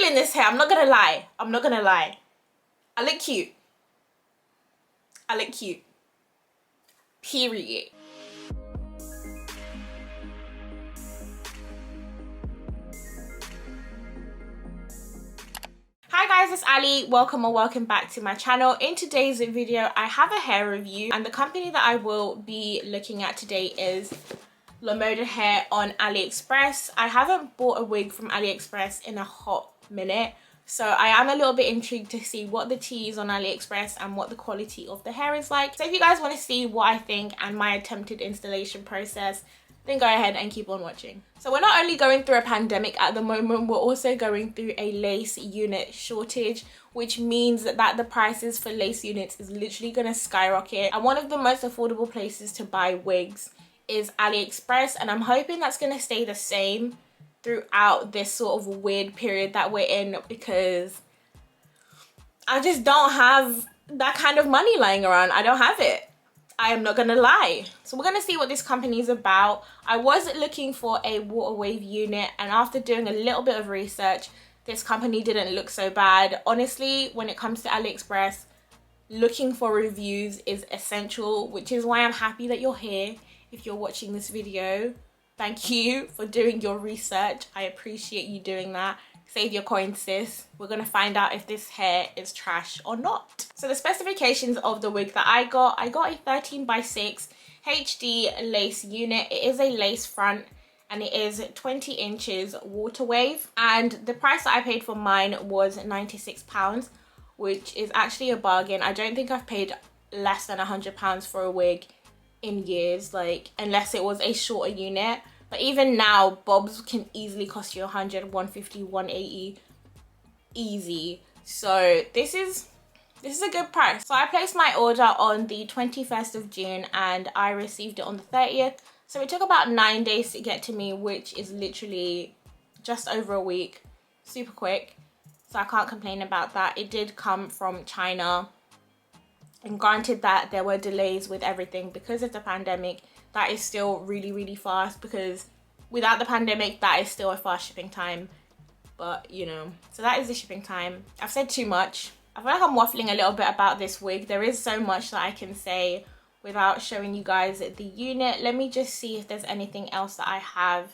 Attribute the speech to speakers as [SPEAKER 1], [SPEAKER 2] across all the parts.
[SPEAKER 1] feeling this hair. I'm not gonna lie. I'm not gonna lie. I look cute. I look cute. Period. Hi guys, it's Ali. Welcome or welcome back to my channel. In today's video, I have a hair review, and the company that I will be looking at today is Lemoda hair on Aliexpress. I haven't bought a wig from Aliexpress in a hot minute, so I am a little bit intrigued to see what the tea is on Aliexpress and what the quality of the hair is like. So if you guys want to see what I think and my attempted installation process, then go ahead and keep on watching. So we're not only going through a pandemic at the moment, we're also going through a lace unit shortage, which means that the prices for lace units is literally going to skyrocket. And one of the most affordable places to buy wigs is Aliexpress, and I'm hoping that's going to stay the same throughout this sort of weird period that we're in, because I just don't have that kind of money lying around. I don't have it. I am not gonna lie. So we're gonna see what this company is about. I was looking for a water wave unit, and after doing a little bit of research, this company didn't look so bad. Honestly, when it comes to Aliexpress, looking for reviews is essential, which is why I'm happy that you're here. If you're watching this video, thank you for doing your research. I appreciate you doing that. Save your coins, sis. We're gonna find out if this hair is trash or not. So the specifications of the wig that I got a 13x6 HD lace unit. It is a lace front and it is 20 inches water wave, and the price that I paid for mine was £96, which is actually a bargain. I don't think I've paid less than £100 for a wig in years, like, unless it was a shorter unit. But even now, bobs can easily cost you 100, 150, 180 easy. So this is a good price. So I placed my order on the 21st of June and I received it on the 30th. So it took about 9 days to get to me, which is literally just over a week. Super quick. So I can't complain about that. It did come from China. And granted that there were delays with everything because of the pandemic, that is still really, really fast, because without the pandemic, that is still a fast shipping time. But, you know, so that is the shipping time. I've said too much. I feel like I'm waffling a little bit about this wig. There is so much that I can say without showing you guys the unit. Let me just see if there's anything else that I have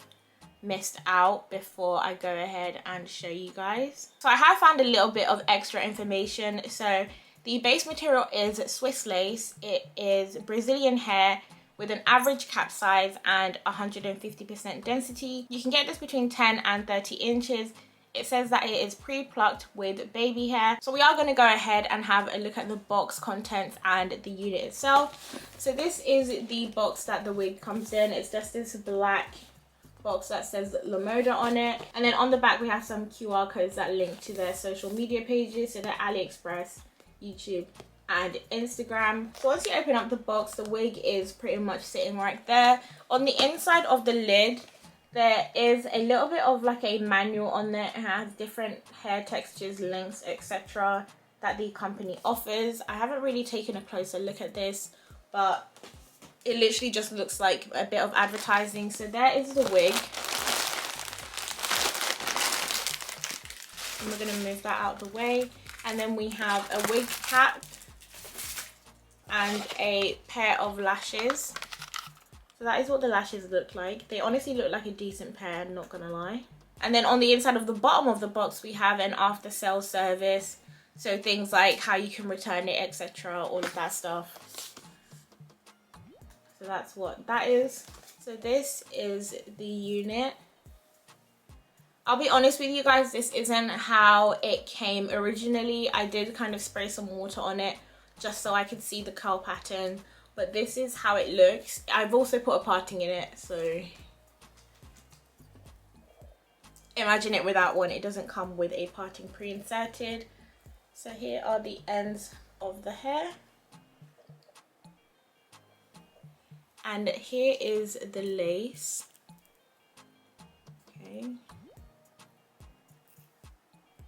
[SPEAKER 1] missed out before I go ahead and show you guys. So I have found a little bit of extra information. So the base material is Swiss lace. It is Brazilian hair with an average cap size and 150% density. You can get this between 10 and 30 inches. It says that it is pre-plucked with baby hair. So we are going to go ahead and have a look at the box contents and the unit itself. So this is the box that the wig comes in. It's just this black box that says Lemoda on it. And then on the back we have some QR codes that link to their social media pages. So they're Aliexpress, YouTube and Instagram. So once you open up the box, the wig is pretty much sitting right there. On the inside of the lid, there is a little bit of like a manual on there. It has different hair textures, lengths, etc. that the company offers. I haven't really taken a closer look at this, but it literally just looks like a bit of advertising. So there is the wig. And we're going to move that out of the way. And then we have a wig cap and a pair of lashes. So that is what the lashes look like. They honestly look like a decent pair, not gonna lie. And then on the inside of the bottom of the box, we have an after sale service. So things like how you can return it, etc. All of that stuff. So that's what that is. So this is the unit. I'll be honest with you guys, this isn't how it came originally. I did kind of spray some water on it just so I could see the curl pattern, but this is how it looks. I've also put a parting in it, so imagine it without one. It doesn't come with a parting pre-inserted. So here are the ends of the hair. And here is the lace. Okay.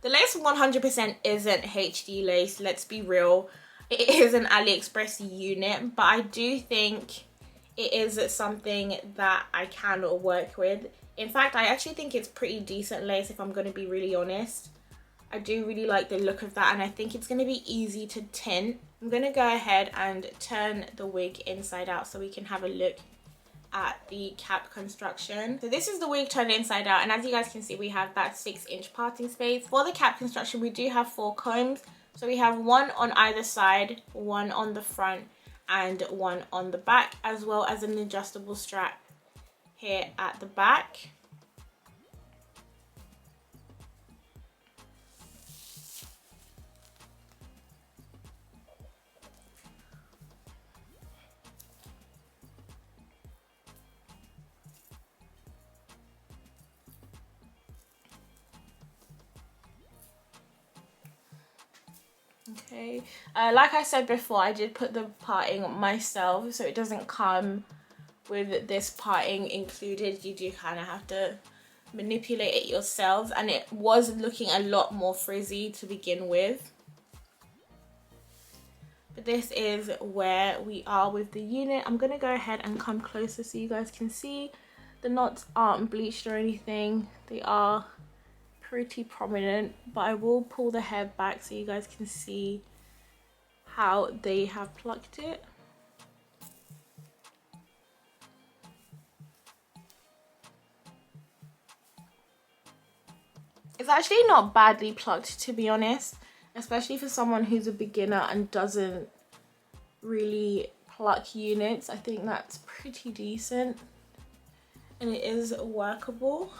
[SPEAKER 1] The lace 100% isn't HD lace, let's be real. It is an Aliexpress unit, but I do think it is something that I can work with. In fact, I actually think it's pretty decent lace, if I'm going to be really honest. I do really like the look of that, and I think it's going to be easy to tint. I'm going to go ahead and turn the wig inside out so we can have a look at the cap construction. So this is the wig turned inside out, and as you guys can see, we have that 6-inch parting space. For the cap construction, we do have 4 combs. So we have one on either side, one on the front, and one on the back, as well as an adjustable strap here at the back. Okay, like I said before, I did put the parting myself, so it doesn't come with this parting included. You do kind of have to manipulate it yourselves, and it was looking a lot more frizzy to begin with. But this is where we are with the unit. I'm gonna go ahead and come closer so you guys can see. The knots aren't bleached or anything, they are pretty prominent, but I will pull the hair back so you guys can see how they have plucked it. It's actually not badly plucked, to be honest, especially for someone who's a beginner and doesn't really pluck units. I think that's pretty decent and it is workable.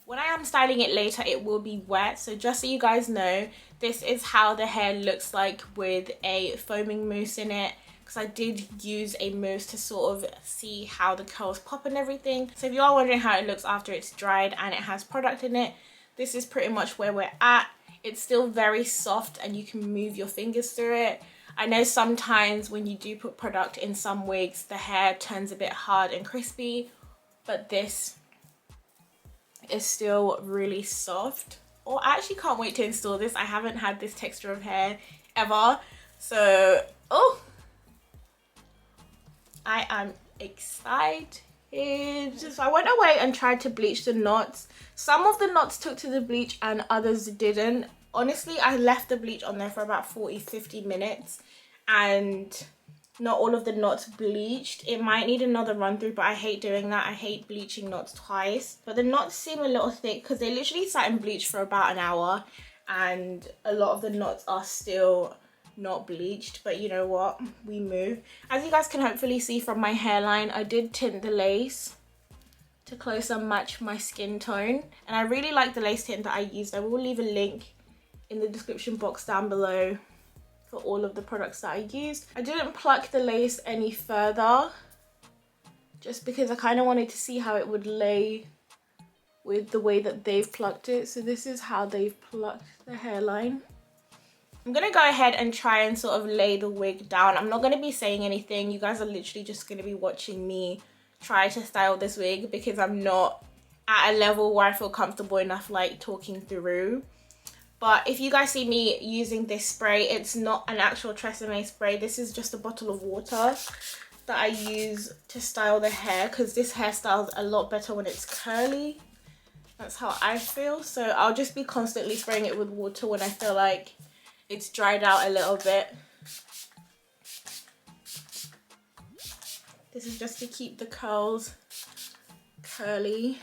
[SPEAKER 1] When I am styling it later, it will be wet, so just so you guys know, this is how the hair looks like with a foaming mousse in it, because I did use a mousse to sort of see how the curls pop and everything. So if you are wondering how it looks after it's dried and it has product in it, this is pretty much where we're at. It's still very soft and you can move your fingers through it. I know sometimes when you do put product in some wigs, the hair turns a bit hard and crispy, but this is still really soft. Oh, I actually can't wait to install this. I haven't had this texture of hair ever, so oh, I am excited. So I went away and tried to bleach the knots. Some of the knots took to the bleach and others didn't. Honestly, I left the bleach on there for about 40-50 minutes and not all of the knots bleached. It might need another run through, but I hate doing that. I hate bleaching knots twice. But the knots seem a little thick because they literally sat in bleach for about an hour and a lot of the knots are still not bleached. But you know what, we move. As you guys can hopefully see from my hairline, I did tint the lace to closer match my skin tone, and I really like the lace tint that I used. I will leave a link in the description box down below for all of the products that I used. I didn't pluck the lace any further just because I kind of wanted to see how it would lay with the way that they've plucked it. So this is how they've plucked the hairline. I'm gonna go ahead and try and sort of lay the wig down. I'm not gonna be saying anything. You guys are literally just gonna be watching me try to style this wig because I'm not at a level where I feel comfortable enough like talking through. But if you guys see me using this spray, it's not an actual Tresemme spray. This is just a bottle of water that I use to style the hair because this hairstyle is a lot better when it's curly. That's how I feel. So I'll just be constantly spraying it with water when I feel like it's dried out a little bit. This is just to keep the curls curly.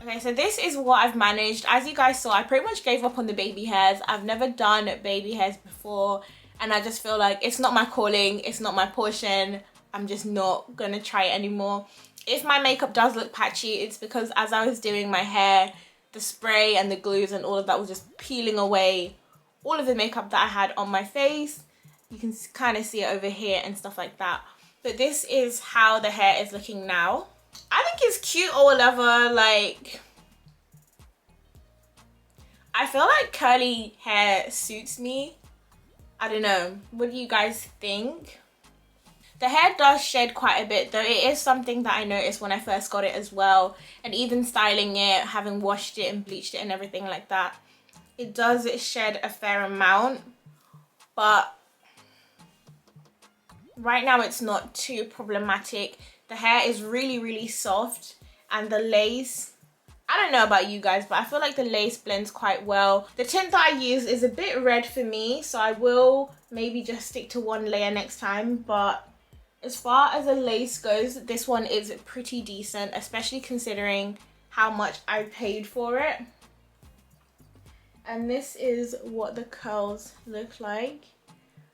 [SPEAKER 1] Okay, so this is what I've managed. As you guys saw, I pretty much gave up on the baby hairs. I've never done baby hairs before, and I just feel like it's not my calling, it's not my portion. I'm just not gonna try it anymore. If my makeup does look patchy, it's because as I was doing my hair, the spray and the glues and all of that was just peeling away all of the makeup that I had on my face. You can kind of see it over here and stuff like that. But this is how the hair is looking now. I think it's cute or whatever. Like, I feel like curly hair suits me. I don't know. What do you guys think? The hair does shed quite a bit though. It is something that I noticed when I first got it as well. And even styling it, having washed it and bleached it and everything like that, it does shed a fair amount. But right now it's not too problematic. The hair is really, really soft, and the lace, I don't know about you guys, but I feel like the lace blends quite well. The tint that I use is a bit red for me, so I will maybe just stick to one layer next time. But as far as the lace goes, this one is pretty decent, especially considering how much I paid for it. And this is what the curls look like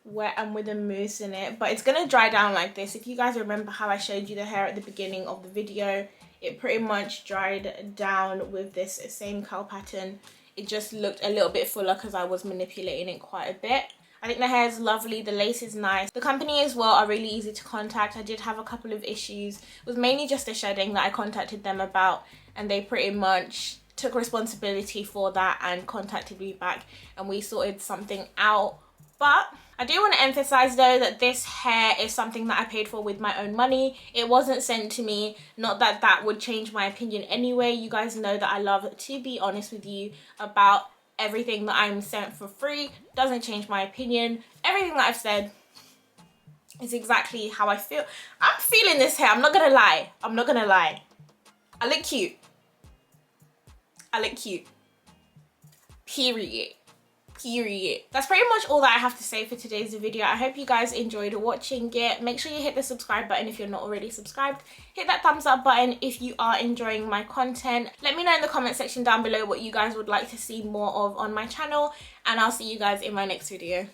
[SPEAKER 1] wet and with a mousse in it, but it's gonna dry down like this. If you guys remember how I showed you the hair at the beginning of the video, it pretty much dried down with this same curl pattern. It just looked a little bit fuller because I was manipulating it quite a bit. I think the hair is lovely, the lace is nice. The company as well are really easy to contact. I did have a couple of issues. It was mainly just the shedding that I contacted them about, and they pretty much took responsibility for that and contacted me back, and we sorted something out. But I do want to emphasize though that this hair is something that I paid for with my own money. It wasn't sent to me. Not that that would change my opinion anyway. You guys know that I love to be honest with you about everything that I'm sent for free. Doesn't change my opinion. Everything that I've said is exactly how I feel. I'm feeling this hair. I'm not gonna lie. I'm not gonna lie. I look cute. I look cute. Period. Period. That's pretty much all that I have to say for today's video. I hope you guys enjoyed watching it. Make sure you hit the subscribe button if you're not already subscribed. Hit that thumbs up button if you are enjoying my content. Let me know in the comment section down below what you guys would like to see more of on my channel, and I'll see you guys in my next video.